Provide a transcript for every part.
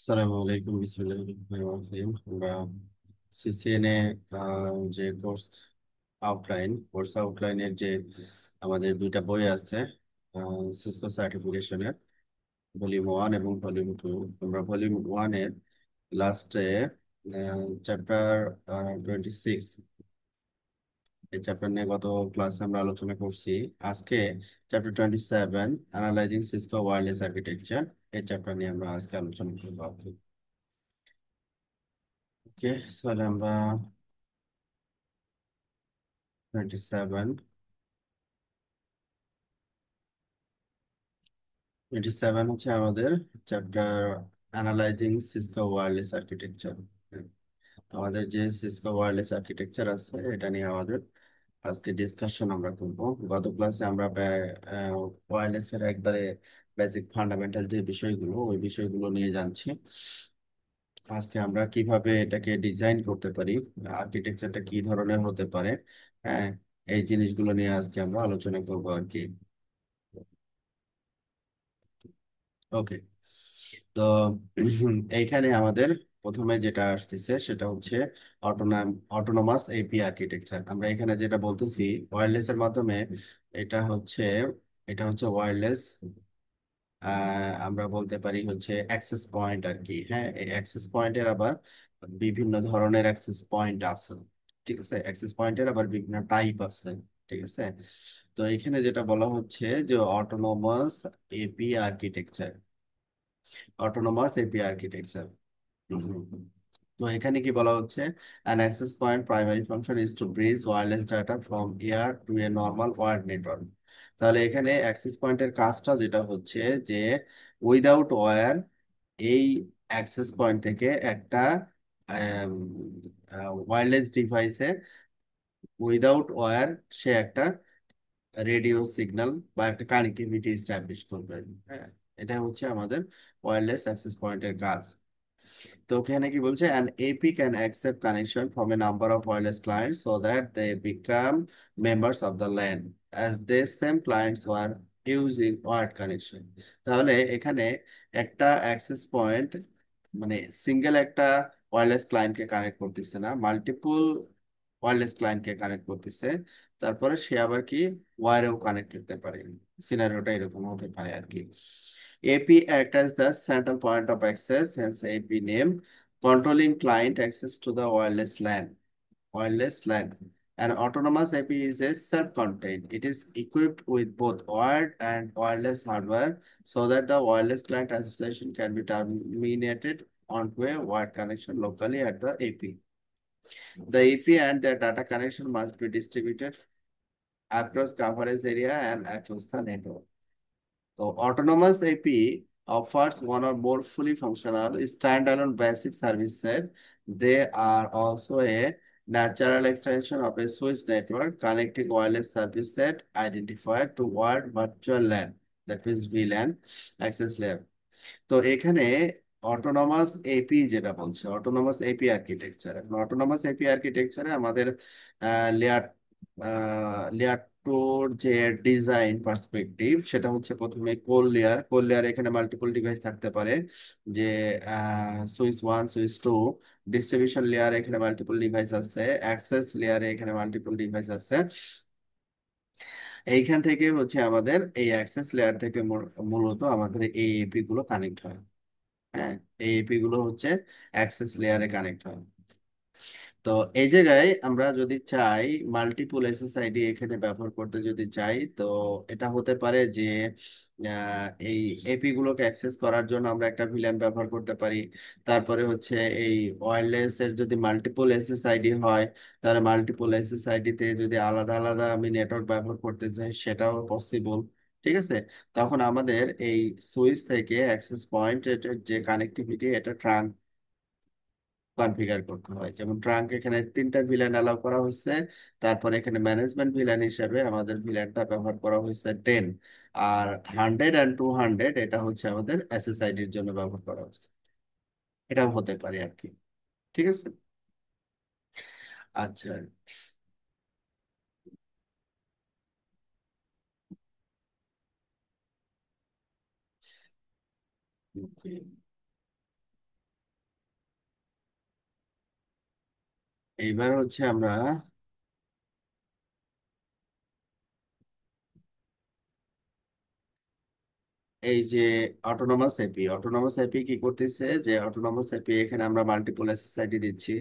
আসসালামু আলাইকুম, বিসমিল্লাহির রহমানির রহিম। আমরা সিসিএন এ যে কোর্স আউটলাইনের যে আমাদের দুইটা বই আছে, সিসকো সার্টিফিকেশনের ভলিউম 1 এবং ভলিউম 2। আমরা ভলিউম 1 এর লাস্টে চ্যাপ্টার 26, এই চ্যাপ্টার নিয়ে গত ক্লাসে আমরা আলোচনা করছি। আজকে chapter 27, analysing Cisco wireless architecture, এই চ্যাপ্টার নিয়ে আমরা আজকে আলোচনা করবো। ওকে, তাহলে আমরা 27 27 হচ্ছে আমাদের chapter, analysing Cisco wireless architecture. আমাদের যে সিসকো ওয়্যারলেস আর্কিটেকচার আছে, এটা নিয়ে আমাদের আজকে ডিসকাশন আমরা করব। গত ক্লাসে আমরা ওয়্যারলেস এর একবারে বেসিক ফান্ডামেন্টাল যে বিষয়গুলো, ওই বিষয়গুলো নিয়ে জানছি। আজকে আমরা কিভাবে এটাকে ডিজাইন করতে পারি, আর্কিটেকচারটা কি ধরনের হতে পারে, হ্যাঁ, এই জিনিসগুলো নিয়ে আজকে আমরা আলোচনা করবো আর কি। ওকে, তো এইখানে আমাদের প্রথমে যেটা আসতেছে সেটা হচ্ছে অটোনোমাস এপি আর্কিটেকচার। আমরা এখানে যেটা বলতেছি ওয়্যারলেস এর মাধ্যমে, এটা হচ্ছে এটা হচ্ছে ওয়্যারলেস, আমরা বলতে পারি হচ্ছে অ্যাক্সেস পয়েন্ট আর কি। হ্যাঁ, এই অ্যাক্সেস পয়েন্টের আবার বিভিন্ন ধরনের অ্যাক্সেস পয়েন্ট আছে। ঠিক আছে, অ্যাক্সেস পয়েন্টের আবার বিভিন্ন টাইপ আছে। ঠিক আছে, তো এখানে যেটা বলা হচ্ছে যে autonomous AP architecture, autonomous AP architecture. তো এখানে কি বলা হচ্ছে, an access point primary function is to bridge wireless data from air to a normal wired network। তাহলে এখানে অ্যাক্সেস পয়েন্টের কাজটা যেটা হচ্ছে যে উইদাউট ওয়্যার, এই অ্যাক্সেস পয়েন্ট থেকে একটা ওয়্যারলেস ডিভাইসে, উইদাউট ওয়্যার, সে একটা রেডিও সিগন্যাল বা একটা কানেক্টিভিটি এস্টাবলিশ করবে। হ্যাঁ, এটা হচ্ছে আমাদের ওয়্যারলেস অ্যাক্সেস পয়েন্টের কাজ। তো ওখানে কি বলছে, an AP can accept connection from a number of wireless clients so that they become members of the LAN as they same clients were using wired connection। তাহলে এখানে একটা অ্যাক্সেস পয়েন্ট মানে সিঙ্গেল একটা ওয়্যারলেস ক্লায়েন্টকে connect করতেছে না, multiple wireless ক্লায়েন্টকে connect করতেছে। তারপরে সে আবার কি ওয়্যারেও কানেক্ট করতে পারে। সিনারিওটা এরকম হতে পারে আর কি। AP act as the central point of access, hence AP name, controlling client access to the wireless LAN. Wireless LAN. An autonomous AP is a self-contained. It is equipped with both wired and wireless hardware so that the wireless client association can be terminated onto a wired connection locally at the AP. The AP and the data connection must be distributed across coverage area and across the network. So autonomous AP offers one or more fully functional standalone basic service set. They are also a natural extension of a switch network connecting wireless service set identified to wired virtual LAN, that means VLAN access layer. তো এখানে autonomous AP যেটা বলছে, autonomous AP architecture, এখন autonomous AP আর্কিটেকচারে আমাদের layer layer টুর যে design perspective, সেটা হচ্ছে প্রথমে কোল লেয়ার এখানে মাল্টিপল ডিভাইস থাকতে পারে, যে সুইচ 1, সুইচ 2। ডিস্ট্রিবিউশন লেয়ার এখানে মাল্টিপল ডিভাইস আছে, অ্যাক্সেস লেয়ারে এখানে মাল্টিপল ডিভাইস আছে। এইখান থেকে হচ্ছে আমাদের এই অ্যাক্সেস লেয়ার থেকে মূলত আমাদের এই এপি গুলো কানেক্ট হয়। হ্যাঁ, এই এপি গুলো হচ্ছে অ্যাক্সেস লেয়ারে কানেক্ট হয়। তো এই জায়গায় আমরা যদি চাই মাল্টিপল এসএসআইডি এখানে ব্যবহার করতে যদি চাই, তো এটা হতে পারে যে এই এপি গুলোকে অ্যাক্সেস করার জন্য আমরা একটা ভিল্যান ব্যবহার করতে পারি। তারপরে হচ্ছে এই ওয়্যারলেস এর যদি মাল্টিপল এসএসআইডি হয়, তাহলে মাল্টিপল এসএসআইডি তে যদি আলাদা আলাদা আমি নেটওয়ার্ক ব্যবহার করতে চাই, সেটাও পসিবল। ঠিক আছে, তখন আমাদের এই সুইচ থেকে অ্যাক্সেস পয়েন্ট যে কানেক্টিভিটি, এটা কনফিগার করতে হয়। যেমন ট্রাঙ্ক এখানে 3টা ভিলেন অ্যালাউ করা হয়েছে। তারপর এখানে ম্যানেজমেন্ট ভিলেন হিসেবে আমাদের ভিলেনটা ব্যবহার করা হয়েছে 10। আর 100 and 200 এটা হচ্ছে আমাদের এসএসআইডির জন্য ব্যবহার করা হয়েছে। এটাও হতে পারে আর কি। ঠিক আছে, আচ্ছা। Okay. এইবার হচ্ছে আমরা এই যে অটোনমাস এপি কি করতেছে, যে অটোনমাস এপি এখানে আমরা মাল্টিপল এসএসআইডি দিচ্ছি।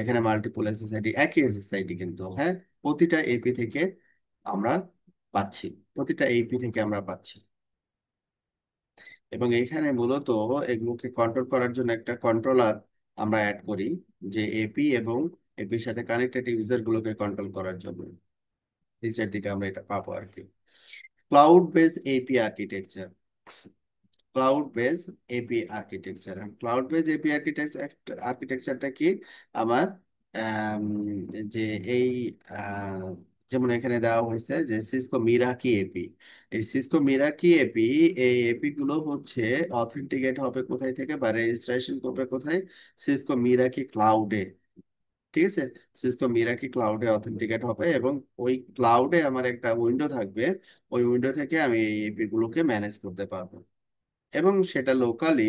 এখানে মাল্টিপল এসএসআইডি, একই এসএসআইডি কিন্তু, হ্যাঁ, প্রতিটা এপি থেকে আমরা পাচ্ছি, প্রতিটা এপি থেকে আমরা পাচ্ছি। এবং এখানে মূলত এগুলোকে কন্ট্রোল করার জন্য একটা কন্ট্রোলার আমরা অ্যাড করি, যে এপি এবং এপির সাথে কানেক্টেড ইউজার গুলোকে কন্ট্রোল করার জন্য। নিচের দিকে আমরা এটা পাবো আর কি। Cloud base AP architecture, cloud base AP architecture. Cloud base AP architecture, আর্কিটেকচারটা কি আমার, আম, যে এই আহ, যেমন এখানে দেওয়া হয়েছে যে সিসকো মিরাকি এপি। এই সিসকো মিরাকি এপি, এই এপি গুলো হচ্ছে অথেন্টিকেট হবে কোথায় থেকে বা রেজিস্ট্রেশন করবে কোথায়, সিসকো মিরাকি ক্লাউডে। ঠিক আছে, সিসকো মিরাকি ক্লাউডে অথেন্টিকেট হবে, এবং ওই ক্লাউডে আমার একটা উইন্ডো থাকবে। ওই উইন্ডো থেকে আমি এই এপি গুলোকে ম্যানেজ করতে পারবো। এবং সেটা লোকালি,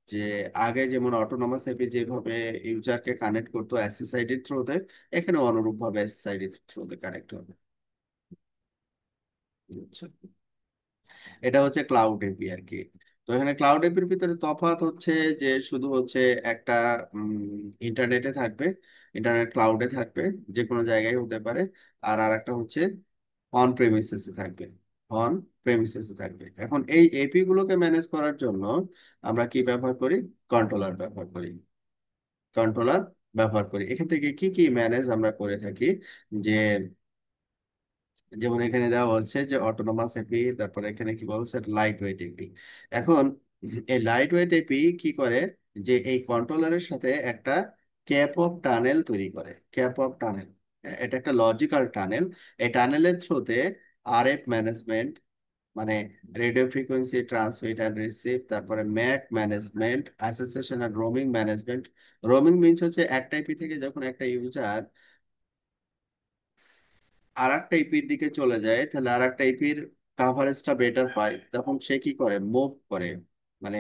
যে আগে যেমন অটোনমাস এপি যেভাবে ইউজারকে কানেক্ট করতো এসএসআইডির থ্রুতে, এখানে অনুরূপ ভাবে এসএসআইডির থ্রুতে কানেক্ট হবে। বুঝছো? এটা হচ্ছে ক্লাউড এপি আর কি। তো এখানে ক্লাউড এপির ভিতরে তফাৎ হচ্ছে যে শুধু হচ্ছে একটা ইন্টারনেটে থাকবে, ইন্টারনেট ক্লাউডে থাকবে, যে কোনো জায়গায় হতে পারে। আর আরেকটা হচ্ছে অন প্রেমিসেসে থাকবে, অন প্রেমিসেসে থাকবে। এখন এই এপি গুলোকে ম্যানেজ করার জন্য আমরা কি ব্যবহার করি, কন্ট্রোলার ব্যবহার করি, কন্ট্রোলার ব্যবহার করি। এখান থেকে কি কি ম্যানেজ আমরা করে থাকি, যে যেমন এখানে দেওয়া হচ্ছে যে অটোনোমাস এপি, তারপরে এখানে কি বলছে লাইট ওয়েট এপি। এখন এই লাইট ওয়েট এপি কি করে, যে এই কন্ট্রোলারের সাথে একটা ক্যাপ অফ টানেল তৈরি করে, ক্যাপ অফ টানেল। এটা একটা লজিক্যাল টানেল। এই টানেলের থ্রুতে আরএফ ম্যানেজমেন্ট, মানে radio frequency transmit and receive, তারপরে MAC management, association and roaming management. Roaming means হচ্ছে একটা আইপি থেকে যখন একটা ইউজার আর একটা ইপির দিকে চলে যায়, তাহলে আর একটা ইপির কাভারেজটা বেটার পায়, তখন সে কি করে, মুভ করে, মানে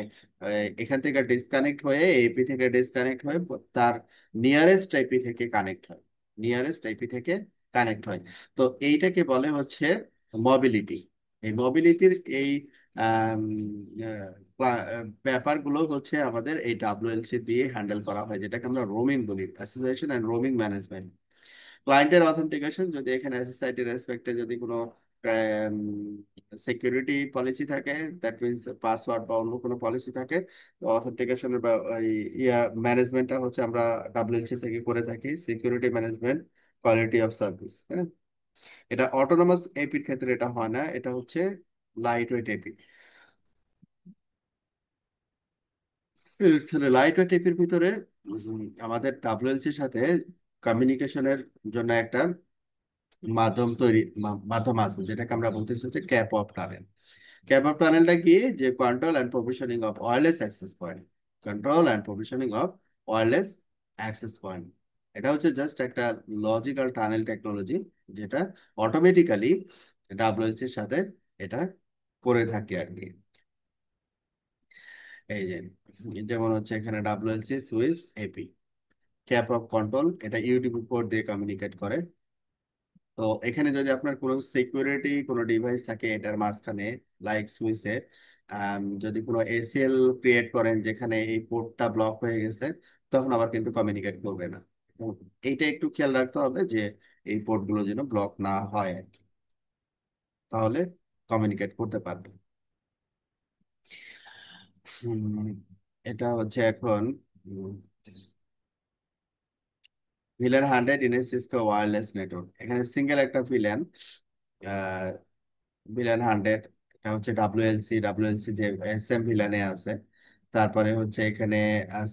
এখান থেকে ডিসকানেক্ট হয়ে, এপি থেকে ডিসকানেক্ট হয়ে তার নিয়ারেস্ট আইপি থেকে কানেক্ট হয়, নিয়ারেস্ট আইপি থেকে কানেক্ট হয়। তো এইটাকে বলে হচ্ছে মোবিলিটি। এই মোবিলিটির এই আম, ব্যাপারগুলো হচ্ছে আমাদের এই ডাব্লিউএলসি দিয়ে হ্যান্ডেল করা হয়, যেটাকে আমরা রোমিং বলি, অ্যাসোসিয়েশন অ্যান্ড রোমিং ম্যানেজমেন্ট। ক্লায়েন্টের অথেন্টিকেশন, যদি এখানে এসএসআইটি রেসপেক্টে যদি কোনো সিকিউরিটি পলিসি থাকে, দ্যাট মিনস পাসওয়ার্ড বা অন্য কোনো পলিসি থাকে, তো অথেন্টিকেশনের বা ইয়া ম্যানেজমেন্টটা হচ্ছে আমরা ডাব্লিউএলসি থেকে করে থাকি, security management, quality of service. হ্যাঁ, এটা অটোনমাস এপির ক্ষেত্রে এটা হয় না, এটা হচ্ছে light weight AP. Light weight এপির ভিতরে আমাদের ডাব্লিউএলসির সাথে কমিউনিকেশনের জন্য একটা মাধ্যম আছে, যেটাকে আমরা বলতেছি হচ্ছে cap of tunnel. Cap of টানেলটা কি, যে control and provisioning of wireless access point, control and provisioning of wireless access point. এটা হচ্ছে জাস্ট একটা লজিক্যাল টানেল টেকনোলজি, যেটা অটোমেটিক্যালি ডাব্লিউএলসির সাথে এটা করে থাকে আর কি। এই যে যেমন হচ্ছে এখানে ডাব্লিউএলসি সুইচ এপি, ক্যাপ অফ কন্ট্রোল, এটা ইউটিউব পোর্ট দিয়ে কমিউনিকেট করে। তো এখানে যদি আপনার কোনো সিকিউরিটি কোনো ডিভাইস থাকে এটার মাঝখানে, লাইক সুইচে, যদি কোনো এসিএল ক্রিয়েট করেন যেখানে এই পোর্টটা ব্লক হয়ে গেছে, তখন আবার কিন্তু কমিউনিকেট করবে না। এবং এইটা একটু খেয়াল রাখতে হবে যে এই পোর্টগুলো যেন ব্লক না হয় আর কি, তাহলে কমিউনিকেট করতে পারবে। হুম, এটা হচ্ছে এখন villain 100 in Cisco wireless network. এখানে সিঙ্গেল একটা ভিলেন, ভিলেন 100, এটা হচ্ছে ডাব্লিউএলসি যে এসএম ভিলানে আছে। তারপরে হচ্ছে এখানে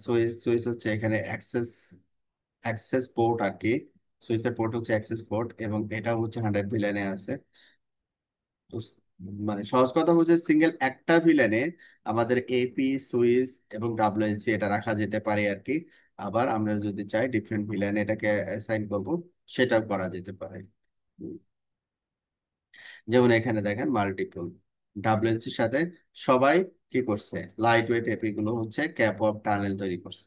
সুইচ, সুইচ হচ্ছে এখানে অ্যাক্সেস, অ্যাক্সেস পোর্ট আর কি। সুইচের পোর্ট হচ্ছে অ্যাক্সেস পোর্ট, এবং এটা হচ্ছে 100 ভিলানে আছে। তো মানে সহজ কথা হচ্ছে সিঙ্গেল একটা ভিলেনে আমাদের এপি, সুইচ এবং ডাব্লিউএলসি এটা রাখা যেতে পারে আর কি। আবার আমরা যদি চাই ডিফারেন্ট ভিলেনে এটাকে অ্যাসাইন করব, সেটাও করা যেতে পারে। যেমন এখানে দেখেন মাল্টিপল ডাব্লিউএলসির সাথে সবাই কি করছে, লাইট ওয়েট এপি গুলো হচ্ছে ক্যাপ অফ টানেল তৈরি করছে।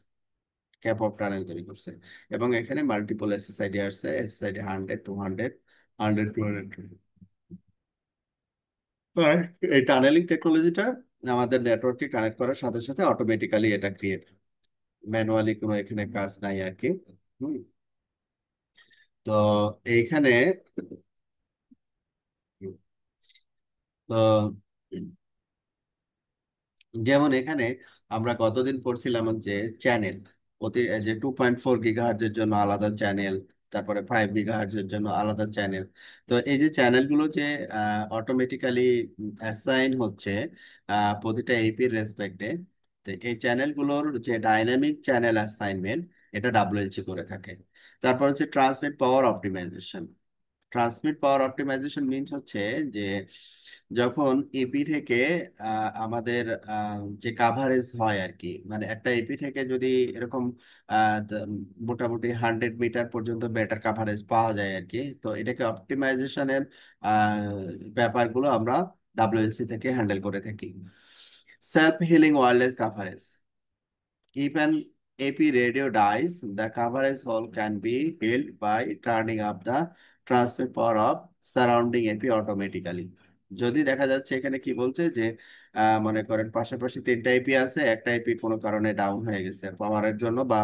ক্যাপ অফ টানেল তৈরি করছে। এবং এখানে মাল্টিপল এসএসআইডি আসছে, এসএসআইডি 100, 200, 100, 200। আর এই টানেলিং টেকনোলজিটা আমাদের নেটওয়ার্ককে কানেক্ট করার সাথে সাথে অটোমেটিক্যালি এটা ক্রিয়েট, ম্যানুয়ালি কোনো এখানে কাজ নাই আর কি। হুম। তো এইখানে তো যেমন এখানে আমরা গতদিন পড়ছিলাম যে চ্যানেল, যে 2.4 গিগাহার্জের জন্য আলাদা চ্যানেল, তারপরে 5 গিগাহার্জের জন্য আলাদা চ্যানেল। তো এই যে চ্যানেলগুলো যে অটোমেটিক্যালি অ্যাসাইন হচ্ছে প্রতিটা এপির রেসপেক্টে, তো এই চ্যানেলগুলোর যে ডাইনামিক চ্যানেল অ্যাসাইনমেন্ট, এটা ডাব্লিউএলসি করে থাকে। তারপর হচ্ছে ট্রান্সমিট পাওয়ার অপটিমাইজেশন। ট্রান্সমিট পাওয়ার অপটিমাইজেশন মিনস হচ্ছে যে যখন এপি থেকে আমাদের যে কাভারেজ হয় আর কি, মানে একটা এপি থেকে যদি এরকম মোটামুটি 100 মিটার পর্যন্ত বেটার কাভারেজ পাওয়া যায় আর কি, তো এটাকে অপটিমাইজেশনের ব্যাপারগুলো আমরা ডাব্লিউএলসি থেকে হ্যান্ডেল করে থাকি। Self healing wireless coverage: if an AP radio dies, the coverage hole can be healed by turning up the transmit power of surrounding AP automatically. যদি দেখা যাচ্ছে এখানে কি বলছে যে মনে করেন পাশাপাশি তিনটা এপি আছে, একটা এপি কোনো কারণে ডাউন হয়ে গেছে পাওয়ারের জন্য বা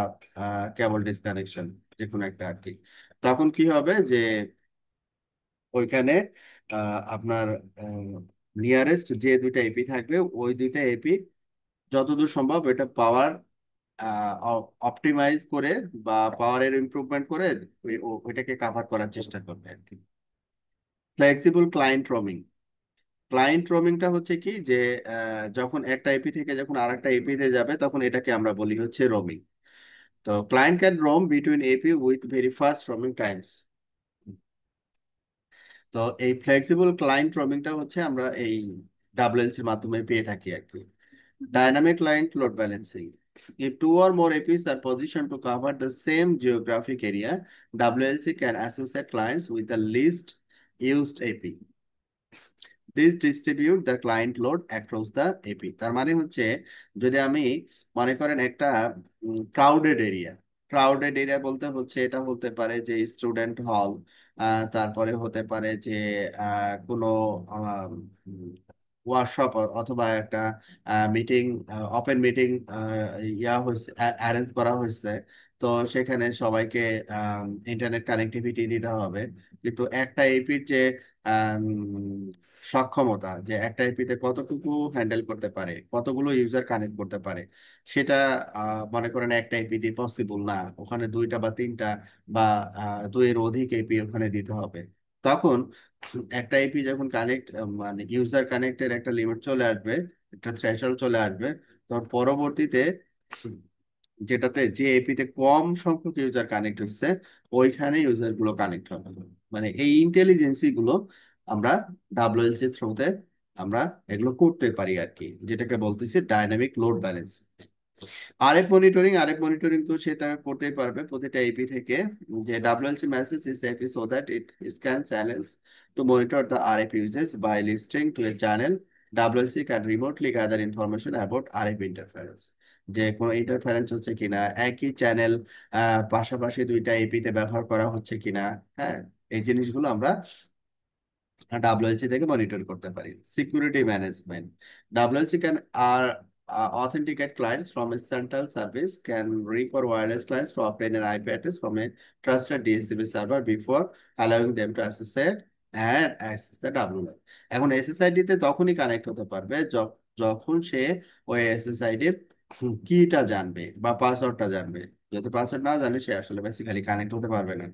কেবল ডিসকানেকশন, যে কোনো একটা আর কি, তখন কি হবে যে ওইখানে আপনার নিয়ারেস্ট যে দুইটা এপি থাকবে, ওই দুইটা এপি যতদূর সম্ভব এটা পাওয়ার অপটিমাইজ করে বা পাওয়ারের ইমপ্রুভমেন্ট করে ওইটাকে কাভার করার চেষ্টা করবে আর কি। Flexible client roaming. ক্লায়েন্ট রোমিংটা হচ্ছে কি যে যখন একটা এপি থেকে যখন আরেকটা এপি তে যাবে, তখন এটাকে আমরা বলি হচ্ছে রোমিং। তো client can roam between AP with very fast roaming times. তো এই ফ্লেক্সিবল ক্লায়েন্ট রোমিংটা হচ্ছে আমরা এই ডাব্লিউএলসির মাধ্যমে পেয়ে থাকি আর কি। Dynamic client load balancing. If two or more APs are positioned to cover the same geographic area, WLC can associate clients with the least used AP. This distribute the client load across the AP. তার মানে হচ্ছে যদি আমি মনে করেন একটা crowded area বলতে হচ্ছে এটা হতে পারে যে স্টুডেন্ট হল, তারপরে হতে পারে যে কোনো ওয়ার্কশপ অথবা একটা মিটিং, ওপেন মিটিং ইয়া হয়েছে, অ্যারেঞ্জ করা হয়েছে। তো সেখানে সবাইকে ইন্টারনেট কানেক্টিভিটি দিতে হবে, কিন্তু একটা এপির যে আম, সক্ষমতা, যে একটা এপিতে কতটুকু হ্যান্ডেল করতে পারে, কতগুলো ইউজার কানেক্ট করতে পারে, সেটা মনে করেন একটা এপি দিয়ে পসিবল না, ওখানে দুইটা বা তিনটা বা দুইয়ের অধিক এপি ওখানে দিতে হবে। তখন একটা এপি যখন কানেক্ট, মানে ইউজার কানেক্টের একটা লিমিট চলে আসবে, একটা থ্রেশহোল্ড চলে আসবে, তখন পরবর্তীতে যেটাতে যে এপিতে কম সংখ্যক ইউজার কানেক্ট হচ্ছে, ওইখানে ইউজার গুলো কানেক্ট হবে। মানে এই ইন্টেলিজেন্সি গুলো আমরা ডাব্লিউএলসি থ্রুতে আমরা এগুলো করতে পারি আর কি, যেটাকে বলতেছি dynamic load balance. RF monitoring তো সেটা করতেই পারবে প্রতিটা এপি থেকে, যে WLC message is AP so that it scan channels to monitor the RF uses by listing to a channel. WLC can remotely gather information about RF interference, যে কোনো interference হচ্ছে কিনা, একই চ্যানেল পাশাপাশি দুইটা এপিতে ব্যবহার করা হচ্ছে কিনা। হ্যাঁ, এই জিনিসগুলো আমরা ডাব্লিউএলসি থেকে মনিটর করতে পারি। সিকিউরিটি ম্যানেজমেন্ট: ডাব্লিউএলসি ক্যান আর authenticate clients from a central service, can require wireless clients to obtain an IP address from a trusted DHCP server before allowing them to associate and access the WLAN। এখন SSID তে তখনই connect হতে পারবে যখন সে ওই এসএসআইডির কিটা জানবে বা পাসওয়ার্ডটা জানবে। যদি পাসওয়ার্ড না জানে, সে আসলে বেসিক্যালি কানেক্ট হতে পারবে না।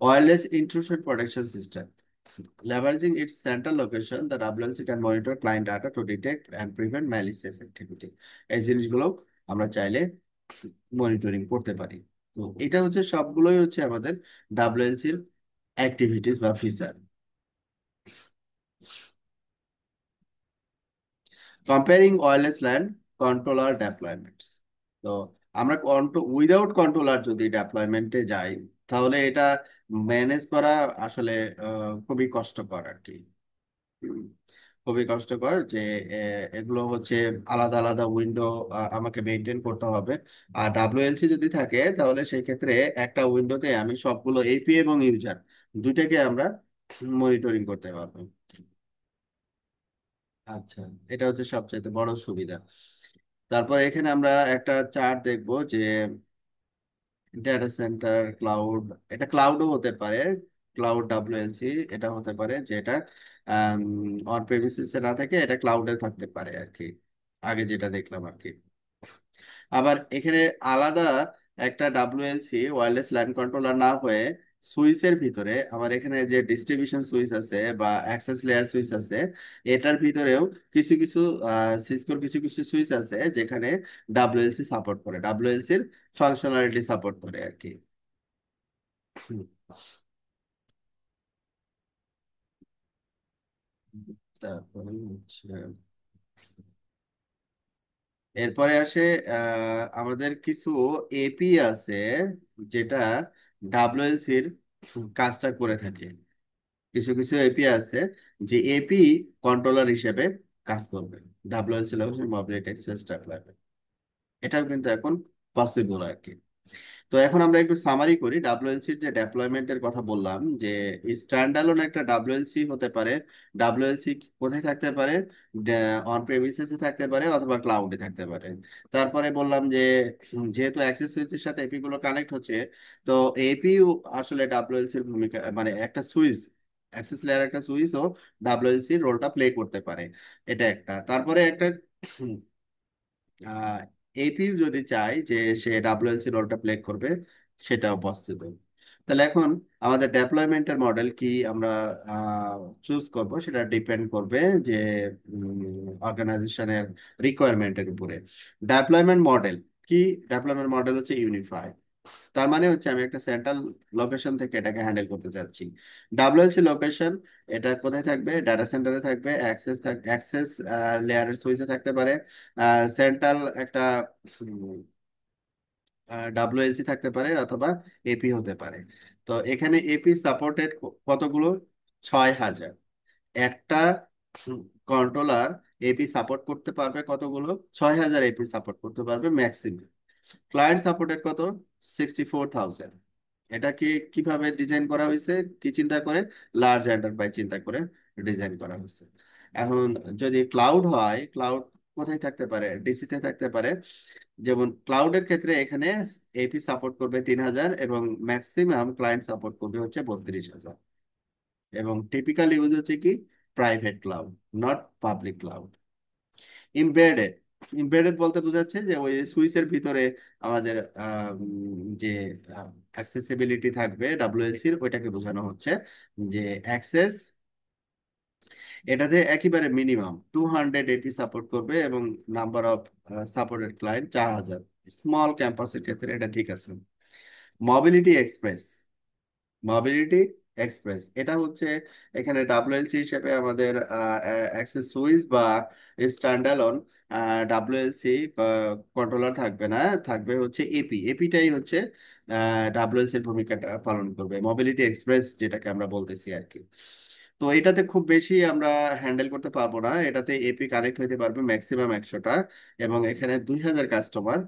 Wireless intrusion protection system: leveraging its central location, the WLC can monitor client data to detect and prevent malicious activity। এই জিনিসগুলো আমরা চাইলে মনিটরিং করতে পারি। তো এটা হচ্ছে সবগুলোই হচ্ছে আমাদের ডাব্লিউএলসির অ্যাক্টিভিটিস বা feature. Comparing wireless land controller deployments. তো আমরা উইদাউট কন্ট্রোলার যদি ডেপ্লয়মেন্টে যাই, তাহলে এটা ম্যানেজ করা আসলে খুবই কষ্টকর আর কি। খুবই কষ্টকর যে এগুলো হচ্ছে আলাদা আলাদা উইন্ডো আমাকে মেনটেন করতে হবে। আর ডাব্লিউএলসি যদি থাকে তাহলে সেই ক্ষেত্রে একটা উইন্ডোতে আমি সবগুলো এপি এবং ইউজার দুইটাকে আমরা মনিটরিং করতে পারবো। আচ্ছা, এটা হচ্ছে সবচেয়ে বড় সুবিধা। তারপর এখানে আমরা একটা চার্ট দেখবো যে ডেটা সেন্টার ক্লাউড, এটা ক্লাউডও হতে পারে, ক্লাউড ডাব্লিউএলসি এটা হতে পারে, যেটা অন প্রেমিসিসে না থেকে এটা ক্লাউডে থাকতে পারে আর কি, আগে যেটা দেখলাম আর কি। আবার এখানে আলাদা একটা ডাব্লিউএলসি ওয়্যারলেস ল্যান কন্ট্রোলার না হয়ে সুইচের ভিতরে আমার এখানে যে ডিস্ট্রিবিউশন সুইচ আছে বা অ্যাক্সেস লেয়ার সুইচ আছে, এটার ভিতরেও কিছু কিছু সিসকোর কিছু কিছু সুইচ আছে যেখানে ডাব্লিউএলসি সাপোর্ট করে, ডাব্লিউএলসির ফাংশনালিটি সাপোর্ট করে আর কি। তারপরে হচ্ছে এরপরে আসে আমাদের কিছু এপি আছে যেটা ডাব্লিউএলসির কাজটা করে থাকে। কিছু কিছু এপি আছে যে এপি কন্ট্রোলার হিসেবে কাজ করবে ডাব্লিউএলসি লোকেশন মোবিলিটি এক্সপ্রেস ডেভেলপমেন্ট, এটাও কিন্তু এখন পসিবল আর কি। তো এখন আমরা একটু সামারি করি ডাব্লিউএলসির যে ডেপ্লয়মেন্টের কথা বললাম, যে স্ট্যান্ড অ্যালোন একটা ডাব্লিউএলসি হতে পারে। ডাব্লিউএলসি কোথায় থাকতে পারে? অন প্রেমিসেসে থাকতে পারে অথবা ক্লাউডে থাকতে পারে। তারপরে বললাম যে যেহেতু অ্যাক্সেস সুইচের সাথে এপি গুলো কানেক্ট হচ্ছে, তো এপি আসলে ডাব্লিউএলসির ভূমিকা, মানে একটা সুইচ, অ্যাক্সেস লেয়ার একটা সুইচ ও ডাব্লিউএলসি রোলটা প্লে করতে পারে। এটা একটা। তারপরে একটা এপি যদি চাই যে সে ডাব্লিউএলসি রোলটা প্লে করবে, সেটাও পসিবল। তাহলে এখন আমাদের ডেপ্লয়মেন্টের মডেল কি আমরা চুজ করব, সেটা ডিপেন্ড করবে যে অর্গানাইজেশনের রিকোয়ারমেন্টের উপরে। ডেপ্লয়মেন্ট মডেল কি? ডেপ্লয়মেন্ট মডেল হচ্ছে ইউনিফাইড। তার মানে হচ্ছে আমি একটা সেন্ট্রাল লোকেশন থেকে এটাকে হ্যান্ডেল করতে চাচ্ছি। ডাব্লিউএলসি লোকেশন এটা কোথায় থাকবে? ডাটা সেন্টারে থাকবে, অ্যাক্সেস লেয়ারের সুইচে থাকতে পারে, সেন্ট্রাল একটা ডাব্লিউএলসি থাকতে পারে অথবা এপি হতে পারে। তো এখানে এপি সাপোর্টেড কতগুলো? 6,000। একটা কন্ট্রোলার এপি সাপোর্ট করতে পারবে কতগুলো? 6,000 এপি সাপোর্ট করতে পারবে ম্যাক্সিমাম। ক্লায়েন্ট সাপোর্টেড কত? 64,000। এটা কি কিভাবে ডিজাইন করা হয়েছে, কি চিন্তা করে? লার্জ এন্টারপ্রাইজ চিন্তা করে ডিজাইন করা হয়েছে। এখন যদি ক্লাউড হয়, ক্লাউড কোথায় থাকতে পারে? ডিসিতে থাকতে পারে। যেমন ক্লাউডের ক্ষেত্রে এখানে এপি সাপোর্ট করবে 3,000 এবং ম্যাক্সিমাম ক্লায়েন্ট সাপোর্ট করবে হচ্ছে 32,000। এবং টিপিক্যাল ইউজ হচ্ছে কি? Private cloud, not public cloud. Embedded, embedded বলতে বোঝাচ্ছে যে ওই সুইচের ভিতরে আমাদের যে অ্যাক্সেসিবিলিটি থাকবে ডাব্লিউএলসির, ওইটাকে বোঝানো হচ্ছে যে অ্যাক্সেস এটাতে একেবারে মিনিমাম 200 এপি সাপোর্ট করবে এবং number of supported client 4,000। Small ক্যাম্পাসের ক্ষেত্রে এটা ঠিক আছে। মোবিলিটি এক্সপ্রেস, মোবিলিটি এক্সপ্রেস এটা হচ্ছে এখানে ডাব্লিউএলসি হিসেবে আমাদের অ্যাক্সেস সুইচ বা স্ট্যান্ডালোন ডাব্লিউএলসি কন্ট্রোলার থাকবে না, থাকবে হচ্ছে এপি। এপিটাই হচ্ছে ডাব্লিউএলসির ভূমিকাটা পালন করবে, মোবিলিটি এক্সপ্রেস যেটাকে আমরা বলতেছি আর কি। তো এটাতে খুব বেশি আমরা হ্যান্ডেল করতে পারবো না, এটাতে এপি কানেক্ট হইতে পারবে ম্যাক্সিমাম 100টা এবং এখানে 2,000 কাস্টমার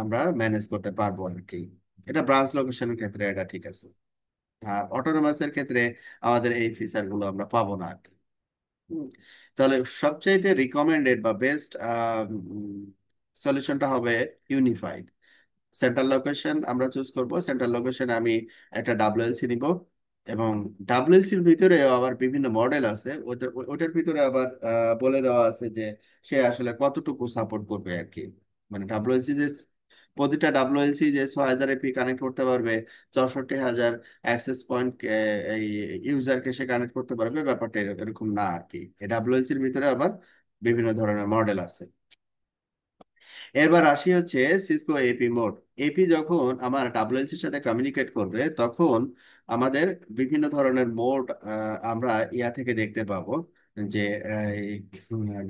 আমরা ম্যানেজ করতে পারবো আর কি। এটা ব্রাঞ্চ লোকেশনের ক্ষেত্রে এটা ঠিক আছে। আর অটোনোমাসের ক্ষেত্রে আমাদের এই ফিচার গুলো আমরা পাবো না আর কি। হুম। তাহলে সবচাইতে রিকমেন্ডেড বা বেস্ট সলিউশনটা হবে ইউনিফাইড। সেন্ট্রাল লোকেশন আমরা চুজ করব, সেন্ট্রাল লোকেশনে আমি একটা ডাব্লিউএলসি নিব এবং ডাব্লিউএলসির ভিতরে আবার বিভিন্ন মডেল আছে, ওটার ভিতরে আবার বলে দেওয়া আছে যে সে আসলে কতটুকু সাপোর্ট করবে আর কি। মানে ডাব্লিউএলসি যে প্রতিটা ডাব্লিউএলসি যে 6,000 এপি কানেক্ট করতে পারবে, 64,000 অ্যাক্সেস পয়েন্ট এই ইউজারকে সে কানেক্ট করতে পারবে, ব্যাপারটা এরকম না আর কি। এই ডাব্লিউএলসির ভিতরে আবার বিভিন্ন ধরনের মডেল আছে। এবার আসি হচ্ছে সিসকো এপি মোড। এপি যখন আমার ডাব্লিউএলসির সাথে কমিউনিকেট করবে তখন আমাদের বিভিন্ন ধরনের মোড আমরা ইয়া থেকে দেখতে পাবো, যে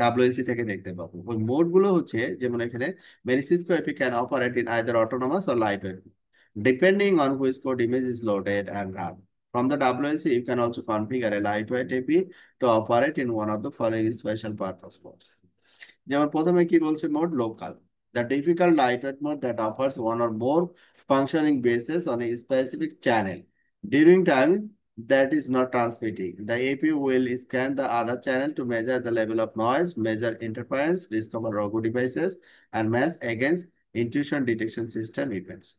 ডাব্লিউএলসি থেকে দেখতে পাবো। ওই মোড গুলো হচ্ছে যেমন এখানে many Cisco AP can operate in either autonomous or light weight depending on which code image is loaded and run. From the WLC, you can also configure a lightweight AP to operate in one of the following special purpose modes. যেমন প্রথমে কি বলছে mode local, the difficult lightweight mode that offers one or more functioning bases on a specific channel during time that is not transmitting. The AP will scan the other channel to measure the level of noise, measure interference, discover rogue devices, and match against intrusion detection system events.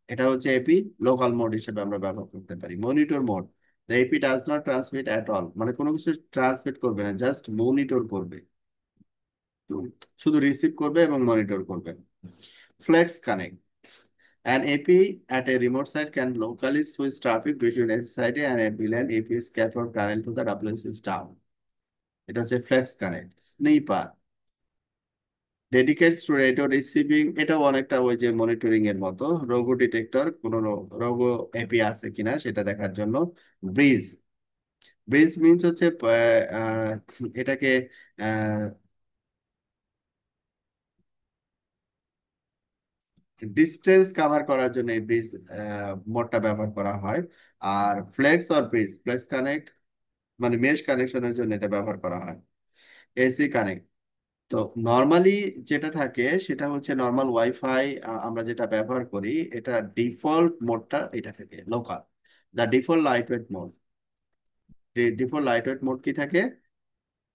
এটা হচ্ছে AP local mode হিসেবে আমরা ব্যবহার করতে পারি। Monitor mode, the AP does not transmit at all, মানে কোনো কিছু ট্রান্সমিট করবে না, জাস্ট মনিটর করবে, শুধু রিসিভ করবে এবং মনিটর করবে। Flex connect, an AP at a remote site can locally switch traffic between SSID and a VLAN if its scaffold tunnel to the WS is down. এটা হচ্ছে flex connect. Sniffer, dedicates to radio receiving, এটাও অনেকটা ওই যে monitoring এর মতো। রোগো detector, কোনো রোগো AP আছে কিনা সেটা দেখার জন্য। ব্রিজ, ব্রিজ মিনস হচ্ছে এটাকে ডিস্টেন্স কাভার করার জন্য এই ব্রিজ মোডটা ব্যবহার করা হয়। আর flex or bridge, flex connect মানে মেশ কানেকশনের জন্য এটা ব্যবহার করা হয়। এসি কানেক্ট, তো নর্মালি যেটা থাকে সেটা হচ্ছে নর্মাল ওয়াইফাই আমরা যেটা ব্যবহার করি, এটা ডিফল্ট মোডটা এটা থেকে local. The default lightweight mode, default lightweight mode কি থাকে,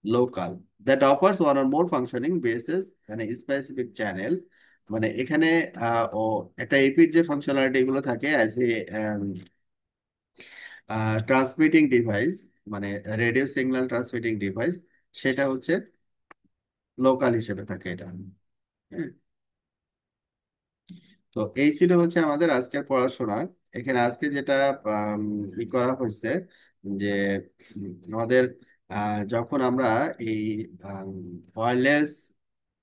local. That offers one or more functioning basis মানে স্পেসিফিক চ্যানেল, মানে এখানে ও একটা এপির যে ফাংশনালিটি এগুলো থাকে অ্যাজ এ ট্রান্সমিটিং ডিভাইস, মানে রেডিও সিগন্যাল ট্রান্সমিটিং ডিভাইস, সেটা হচ্ছে লোকাল হিসেবে থাকে এটা। হ্যাঁ, তো এই ছিল হচ্ছে আমাদের আজকের পড়াশোনা। এখানে আজকে যেটা আম, করা হয়েছে যে আমাদের যখন আমরা এই ওয়্যারলেস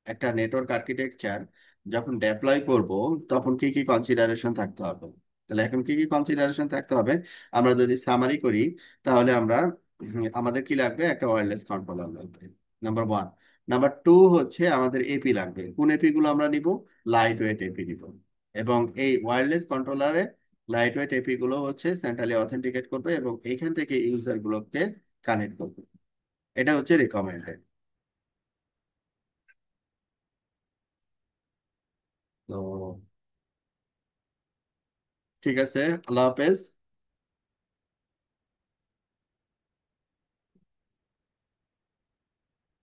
একটা নেটওয়ার্ক আর্কিটেকচার যখন ডেপ্লয় করব, তখন কি কি কনসিডারেশন থাকতে হবে। তাহলে এখন কি কি কনসিডারেশন থাকতে হবে আমরা যদি সামারি করি, তাহলে আমরা আমাদের কি লাগবে, একটা ওয়্যারলেস কন্ট্রোলার লাগবে, নাম্বার ওয়ান। নাম্বার টু হচ্ছে আমাদের এপি লাগবে। কোন এপি গুলো আমরা নিব, লাইট ওয়েট এপি নিব। এবং এই ওয়্যারলেস কন্ট্রোলারে লাইট ওয়েট এপি গুলো হচ্ছে সেন্ট্রালি অথেন্টিকেট করবে এবং এইখান থেকে ইউজার গুলোকে কানেক্ট করবে। এটা হচ্ছে রিকমেন্ডেড। তো ঠিক আছে, আল্লাহ হাফেজ।